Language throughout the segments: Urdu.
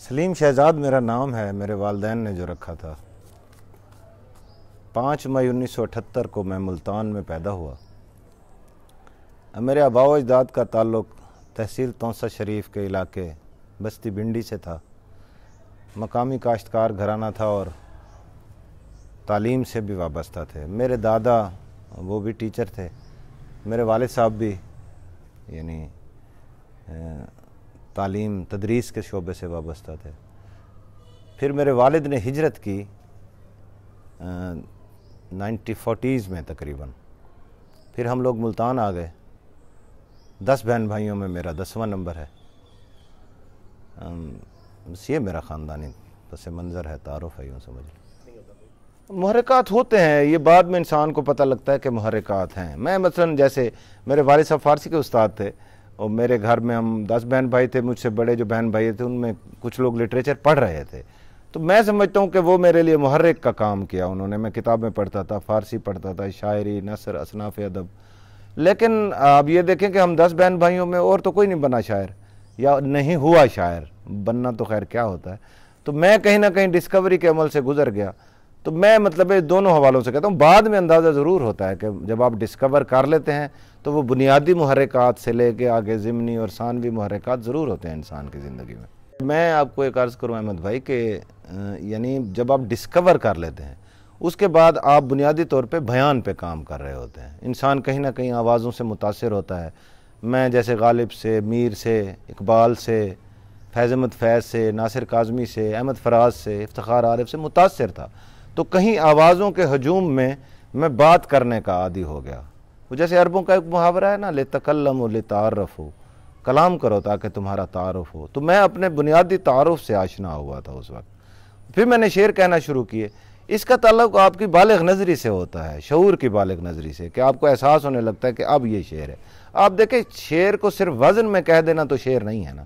سلیم شہزاد میرا نام ہے، میرے والدین نے جو رکھا تھا۔ 5 مئی 1978 کو میں ملتان میں پیدا ہوا۔ میرے آباء و اجداد کا تعلق تحصیل تونسہ شریف کے علاقے بستی بنڈی سے تھا۔ مقامی کاشتکار گھرانہ تھا اور تعلیم سے بھی وابستہ تھے۔ میرے دادا وہ بھی ٹیچر تھے، میرے والد صاحب بھی یعنی تعلیم تدریس کے شعبے سے وابستہ تھے۔ پھر میرے والد نے ہجرت کی 1940s میں تقریباً۔ پھر ہم لوگ ملتان آ گئے۔ 10 بہن بھائیوں میں میرا 10واں نمبر ہے۔ بس یہ میرا خاندانی پس منظر ہے، تعارف ہے، یوں سمجھ لیں۔ محرکات ہوتے ہیں، یہ بعد میں انسان کو پتہ لگتا ہے کہ محرکات ہیں۔ میں مثلا جیسے میرے والد صاحب فارسی کے استاد تھے اور میرے گھر میں ہم 10 بہن بھائی تھے، مجھ سے بڑے جو بہن بھائی تھے ان میں کچھ لوگ لٹریچر پڑھ رہے تھے، تو میں سمجھتا ہوں کہ وہ میرے لیے محرک کا کام کیا انہوں نے۔ میں کتابیں پڑھتا تھا، فارسی پڑھتا تھا، شاعری، نثر، اصناف ادب۔ لیکن اب یہ دیکھیں کہ ہم 10 بہن بھائیوں میں اور تو کوئی نہیں بنا شاعر یا نہیں ہوا شاعر، بننا تو خیر کیا ہوتا ہے۔ تو میں کہیں نہ کہیں ڈسکوری کے عمل سے گزر گیا۔ تو میں مطلب دونوں حوالوں سے کہتا ہوں، بعد میں اندازہ ضرور ہوتا ہے کہ جب آپ ڈسکور کر لیتے ہیں تو وہ بنیادی محرکات سے لے کے آگے ضمنی اور ثانوی محرکات ضرور ہوتے ہیں انسان کی زندگی میں۔ میں آپ کو ایک عرض کروں احمد بھائی کہ یعنی جب آپ ڈسکور کر لیتے ہیں اس کے بعد آپ بنیادی طور پہ بیان پہ کام کر رہے ہوتے ہیں۔ انسان کہیں نہ کہیں آوازوں سے متاثر ہوتا ہے۔ میں جیسے غالب سے، میر سے، اقبال سے، فیض احمد فیض سے، ناصر کاظمی سے، احمد فراز سے، افتخار عارف سے متاثر تھا، تو کہیں آوازوں کے ہجوم میں بات کرنے کا عادی ہو گیا۔ وہ جیسے عربوں کا ایک محاورہ ہے نا، لِتَكَلَّمُوا لِتَعَرَّفُوا، کلام کرو تاکہ تمہارا تعارف ہو۔ تو میں اپنے بنیادی تعارف سے آشنا ہوا تھا اس وقت۔ پھر میں نے شعر کہنا شروع کیے۔ اس کا تعلق آپ کی بالغ نظری سے ہوتا ہے، شعور کی بالغ نظری سے، کہ آپ کو احساس ہونے لگتا ہے کہ اب یہ شعر ہے۔ آپ دیکھیں شعر کو صرف وزن میں کہہ دینا تو شعر نہیں ہے نا،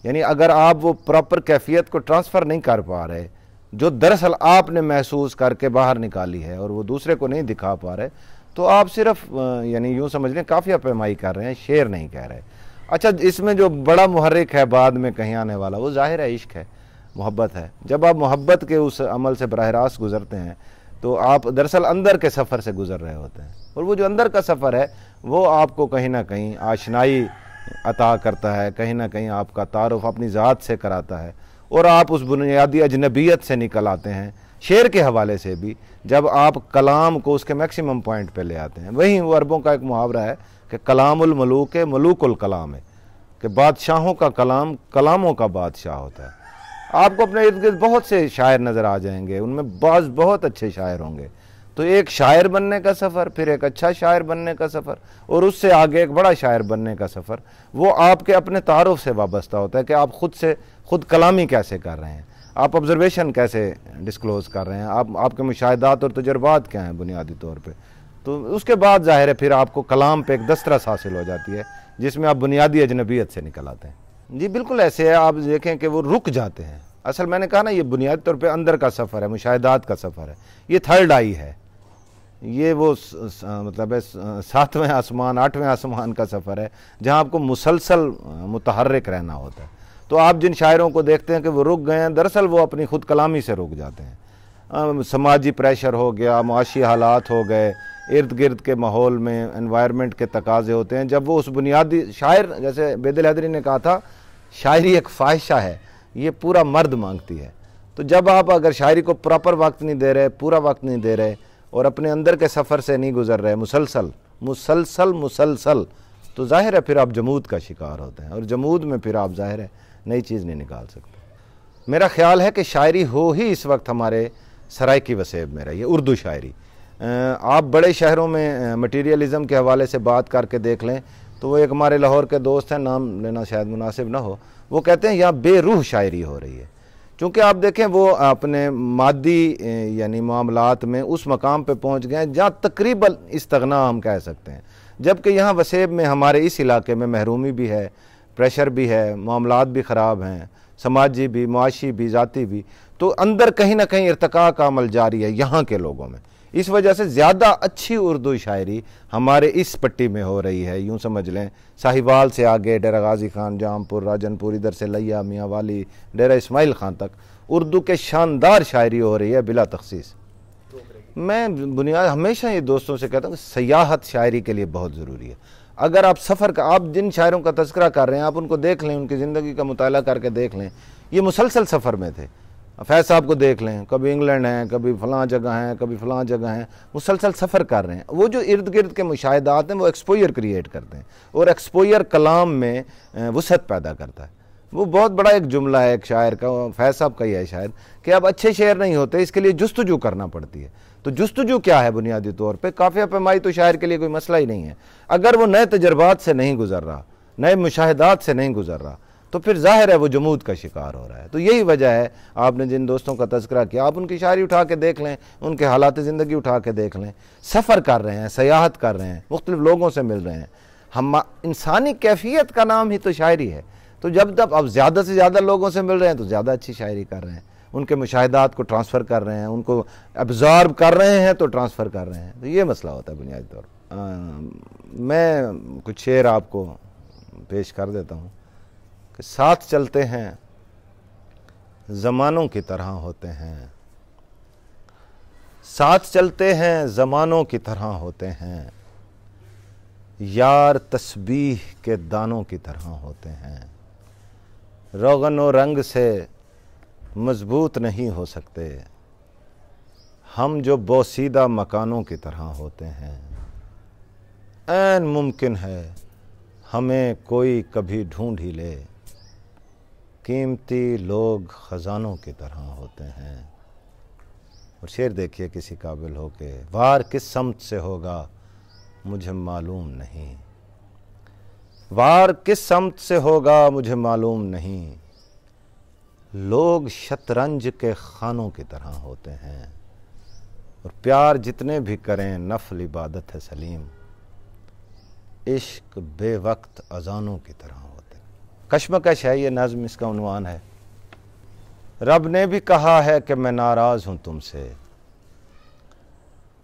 یعنی اگر آپ وہ پراپر کیفیت کو ٹرانسفر نہیں کر پا رہے جو دراصل آپ نے محسوس کر کے باہر نکالی ہے اور وہ دوسرے کو نہیں دکھا پا رہے، تو آپ صرف یعنی یوں سمجھ لیں قافیہ پیمائی کر رہے ہیں، شعر نہیں کہہ رہے۔ اچھا، اس میں جو بڑا محرک ہے بعد میں کہیں آنے والا، وہ ظاہر ہے عشق ہے، محبت ہے۔ جب آپ محبت کے اس عمل سے براہ راست گزرتے ہیں تو آپ دراصل اندر کے سفر سے گزر رہے ہوتے ہیں، اور وہ جو اندر کا سفر ہے وہ آپ کو کہیں نہ کہیں آشنائی عطا کرتا ہے، کہیں نہ کہیں آپ کا تعارف اپنی ذات سے کراتا ہے، اور آپ اس بنیادی اجنبیت سے نکل آتے ہیں۔ شعر کے حوالے سے بھی جب آپ کلام کو اس کے میکسیمم پوائنٹ پہ لے آتے ہیں، وہیں وہ عربوں کا ایک محاورہ ہے کہ کلام الملوک ملوک الکلام ہے، کہ بادشاہوں کا کلام کلاموں کا بادشاہ ہوتا ہے۔ آپ کو اپنے ارد گرد بہت سے شاعر نظر آ جائیں گے، ان میں بعض بہت اچھے شاعر ہوں گے۔ تو ایک شاعر بننے کا سفر، پھر ایک اچھا شاعر بننے کا سفر، اور اس سے آگے ایک بڑا شاعر بننے کا سفر، وہ آپ کے اپنے تعارف سے وابستہ ہوتا ہے کہ آپ خود کلامی کیسے کر رہے ہیں، آپ آبزرویشن کیسے ڈسکلوز کر رہے ہیں، آپ کے مشاہدات اور تجربات کیا ہیں بنیادی طور پہ۔ تو اس کے بعد ظاہر ہے پھر آپ کو کلام پہ ایک دسترس حاصل ہو جاتی ہے جس میں آپ بنیادی اجنبیت سے نکل آتے ہیں۔ جی بالکل ایسے ہے، آپ دیکھیں کہ وہ رک جاتے ہیں۔ اصل میں نے کہا نا، یہ بنیادی طور پہ اندر کا سفر ہے، مشاہدات کا سفر ہے، یہ تھرڈ آئی ہے، یہ وہ مطلب ہے 7ویں آسمان 8ویں آسمان کا سفر ہے جہاں آپ کو مسلسل متحرک رہنا ہوتا ہے۔ تو آپ جن شاعروں کو دیکھتے ہیں کہ وہ رک گئے ہیں، دراصل وہ اپنی خود کلامی سے رک جاتے ہیں۔ سماجی پریشر ہو گیا، معاشی حالات ہو گئے، ارد گرد کے ماحول میں انوائرمنٹ کے تقاضے ہوتے ہیں، جب وہ اس بنیادی شاعر، جیسے بید الحیدری نے کہا تھا، شاعری ایک فاحشہ ہے، یہ پورا مرد مانگتی ہے۔ تو جب آپ اگر شاعری کو پراپر وقت نہیں دے رہے، پورا وقت نہیں دے رہے، اور اپنے اندر کے سفر سے نہیں گزر رہے مسلسل، تو ظاہر ہے پھر آپ جمود کا شکار ہوتے ہیں، اور جمود میں پھر آپ ظاہر ہے نئی چیز نہیں نکال سکتے۔ میرا خیال ہے کہ شاعری ہو ہی اس وقت ہمارے سرائکی وسیب میں رہی ہے، اردو شاعری۔ آپ بڑے شہروں میں مٹیریلزم کے حوالے سے بات کر کے دیکھ لیں تو وہ ایک ہمارے لاہور کے دوست ہیں، نام لینا شاید مناسب نہ ہو، وہ کہتے ہیں یہاں بے روح شاعری ہو رہی ہے، چونکہ آپ دیکھیں وہ اپنے مادی یعنی معاملات میں اس مقام پہ پہنچ گئے ہیں جہاں تقریباً استغنا ہم کہہ سکتے ہیں، جبکہ یہاں وسیب میں ہمارے اس علاقے میں محرومی بھی ہے، پریشر بھی ہے، معاملات بھی خراب ہیں، سماجی بھی، معاشی بھی، ذاتی بھی۔ تو اندر کہیں نہ کہیں ارتقاء کا عمل جاری ہے یہاں کے لوگوں میں، اس وجہ سے زیادہ اچھی اردو شاعری ہمارے اس پٹی میں ہو رہی ہے. یوں سمجھ لیں ساہیوال سے آگے ڈیرہ غازی خان، جام پور، راجن پور، ادھر سے لیا، میاں والی، ڈیرہ اسماعیل خان تک اردو کے شاندار شاعری ہو رہی ہے بلا تخصیص. میں بنیاد ہمیشہ یہ دوستوں سے کہتا ہوں کہ سیاحت شاعری کے لیے بہت ضروری ہے. اگر آپ سفر کا، آپ جن شاعروں کا تذکرہ کر رہے ہیں آپ ان کو دیکھ لیں، ان کی زندگی کا مطالعہ کر کے دیکھ لیں، یہ مسلسل سفر میں تھے. فیض صاحب کو دیکھ لیں، کبھی انگلینڈ ہیں، کبھی فلاں جگہ ہیں، کبھی فلاں جگہ ہیں، مسلسل سفر کر رہے ہیں. وہ جو ارد گرد کے مشاہدات ہیں وہ ایکسپوئر کریٹ کرتے ہیں، اور ایکسپوئر کلام میں وسعت پیدا کرتا ہے. وہ بہت بڑا ایک جملہ ہے ایک شاعر کا، فیض صاحب کا ہی ہے شاید، کہ اب اچھے شعر نہیں ہوتے، اس کے لیے جستجو کرنا پڑتی ہے. تو جستجو کیا ہے؟ بنیادی طور پہ قافیہ پیمائی تو شاعر کے لیے کوئی مسئلہ ہی نہیں ہے. اگر وہ نئے تجربات سے نہیں گزر رہا، نئے مشاہدات سے نہیں گزر رہا، تو پھر ظاہر ہے وہ جمود کا شکار ہو رہا ہے. تو یہی وجہ ہے، آپ نے جن دوستوں کا تذکرہ کیا آپ ان کی شاعری اٹھا کے دیکھ لیں، ان کے حالات زندگی اٹھا کے دیکھ لیں. سفر کر رہے ہیں، سیاحت کر رہے ہیں، مختلف لوگوں سے مل رہے ہیں. ہم انسانی کیفیت کا نام ہی تو شاعری ہے. تو جب اب زیادہ سے زیادہ لوگوں سے مل رہے ہیں تو زیادہ اچھی شاعری کر رہے ہیں، ان کے مشاہدات کو ٹرانسفر کر رہے ہیں، ان کو ابزارب کر رہے ہیں تو ٹرانسفر کر رہے ہیں. تو یہ مسئلہ ہوتا ہے بنیادی طور پر. میں کچھ شعر آپ کو پیش کر دیتا ہوں کہ ساتھ چلتے ہیں زمانوں کی طرح ہوتے ہیں، ساتھ چلتے ہیں زمانوں کی طرح ہوتے ہیں، یار تسبیح کے دانوں کی طرح ہوتے ہیں، روغن و رنگ سے مضبوط نہیں ہو سکتے، ہم جو بوسیدہ مکانوں کی طرح ہوتے ہیں، عین ممکن ہے ہمیں کوئی کبھی ڈھونڈ ہی لے، قیمتی لوگ خزانوں کی طرح ہوتے ہیں. اور شعر دیکھیے کسی قابل ہو کے، وار کس سمت سے ہوگا مجھے معلوم نہیں، وار کس سمت سے ہوگا مجھے معلوم نہیں، لوگ شطرنج کے خانوں کی طرح ہوتے ہیں، اور پیار جتنے بھی کریں نفل عبادت ہے سلیم، عشق بے وقت اذانوں کی طرح ہوتے ہیں. کشمکش ہے یہ نظم، اس کا عنوان ہے رب نے بھی کہا ہے کہ میں ناراض ہوں تم سے،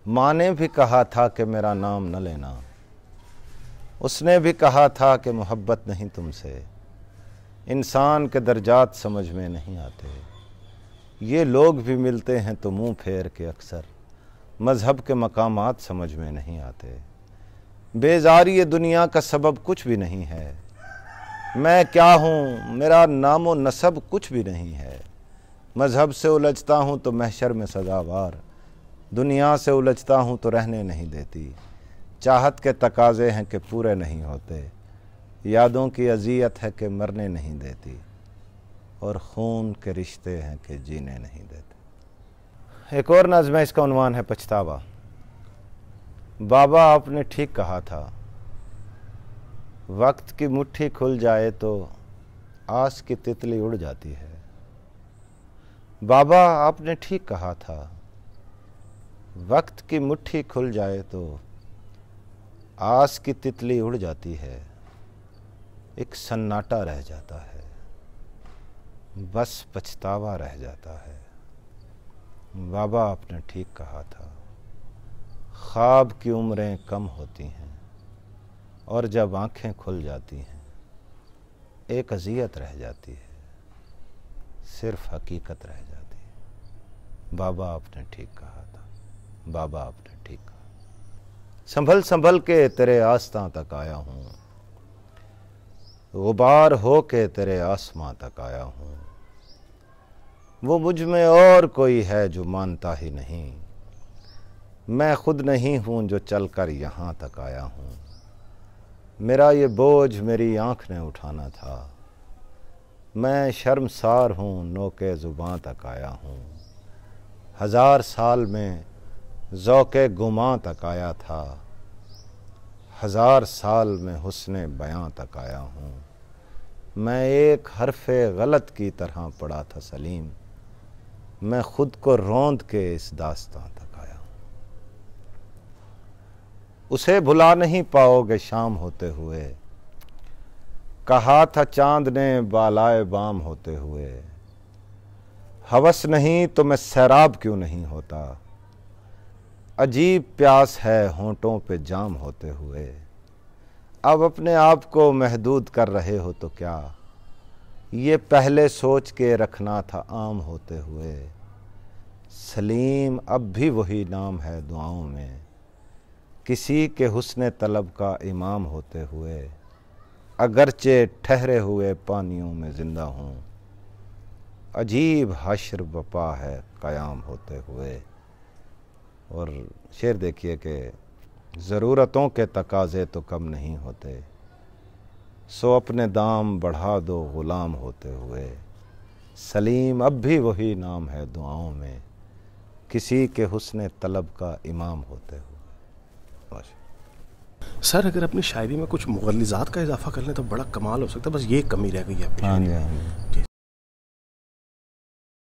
ماں نے بھی کہا تھا کہ میرا نام نہ لینا، اس نے بھی کہا تھا کہ محبت نہیں تم سے، انسان کے درجات سمجھ میں نہیں آتے، یہ لوگ بھی ملتے ہیں تو منہ پھیر کے اکثر، مذہب کے مقامات سمجھ میں نہیں آتے، بیزاری دنیا کا سبب کچھ بھی نہیں ہے، میں کیا ہوں میرا نام و نسب کچھ بھی نہیں ہے، مذہب سے الجھتا ہوں تو محشر میں سزاوار، دنیا سے الجھتا ہوں تو رہنے نہیں دیتی، چاہت کے تقاضے ہیں کہ پورے نہیں ہوتے، یادوں کی اذیت ہے کہ مرنے نہیں دیتی، اور خون کے رشتے ہیں کہ جینے نہیں دیتے. ایک اور نظم ہے، اس کا عنوان ہے پچھتاوا. بابا آپ نے ٹھیک کہا تھا، وقت کی مٹھی کھل جائے تو آس کی تتلی اڑ جاتی ہے. بابا آپ نے ٹھیک کہا تھا، وقت کی مٹھی کھل جائے تو آس کی تتلی اڑ جاتی ہے، ایک سناٹا رہ جاتا ہے، بس پچھتاوا رہ جاتا ہے. بابا آپ نے ٹھیک کہا تھا، خواب کی عمریں کم ہوتی ہیں، اور جب آنکھیں کھل جاتی ہیں ایک اذیت رہ جاتی ہے، صرف حقیقت رہ جاتی ہے. بابا آپ نے ٹھیک کہا تھا، بابا آپ نے ٹھیک کہا. سنبھل سنبھل کے تیرے آستاں تک آیا ہوں، غبار ہو کے تیرے آسماں تک آیا ہوں، وہ مجھ میں اور کوئی ہے جو مانتا ہی نہیں، میں خود نہیں ہوں جو چل کر یہاں تک آیا ہوں، میرا یہ بوجھ میری آنکھ نے اٹھانا تھا، میں شرمسار ہوں نوکے زباں تک آیا ہوں، 1000 سال میں ذوق گماں تک آیا تھا، 1000 سال میں حسن بیاں تک آیا ہوں، میں ایک حرف غلط کی طرح پڑا تھا سلیم، میں خود کو روند کے اس داستاں تک آیا ہوں. اسے بھلا نہیں پاؤ گے شام ہوتے ہوئے، کہا تھا چاند نے بالائے بام ہوتے ہوئے، ہوس نہیں تو میں سیراب کیوں نہیں ہوتا، عجیب پیاس ہے ہونٹوں پہ جام ہوتے ہوئے، اب اپنے آپ کو محدود کر رہے ہو تو کیا، یہ پہلے سوچ کے رکھنا تھا عام ہوتے ہوئے، سلیم اب بھی وہی نام ہے دعاؤں میں، کسی کے حسن طلب کا امام ہوتے ہوئے، اگرچہ ٹھہرے ہوئے پانیوں میں زندہ ہوں، عجیب حشر بپا ہے قیام ہوتے ہوئے۔ اور شعر دیکھیے کہ ضرورتوں کے تقاضے تو کم نہیں ہوتے، سو اپنے دام بڑھا دو غلام ہوتے ہوئے، سلیم اب بھی وہی نام ہے دعاؤں میں، کسی کے حسن طلب کا امام ہوتے ہوئے۔ سر اگر اپنی شاعری میں کچھ مغلظات کا اضافہ کر لیں تو بڑا کمال ہو سکتا ہے، بس یہ کمی رہ گئی ہے اپنی ہاں شاعری جی میں۔ ہاں جی۔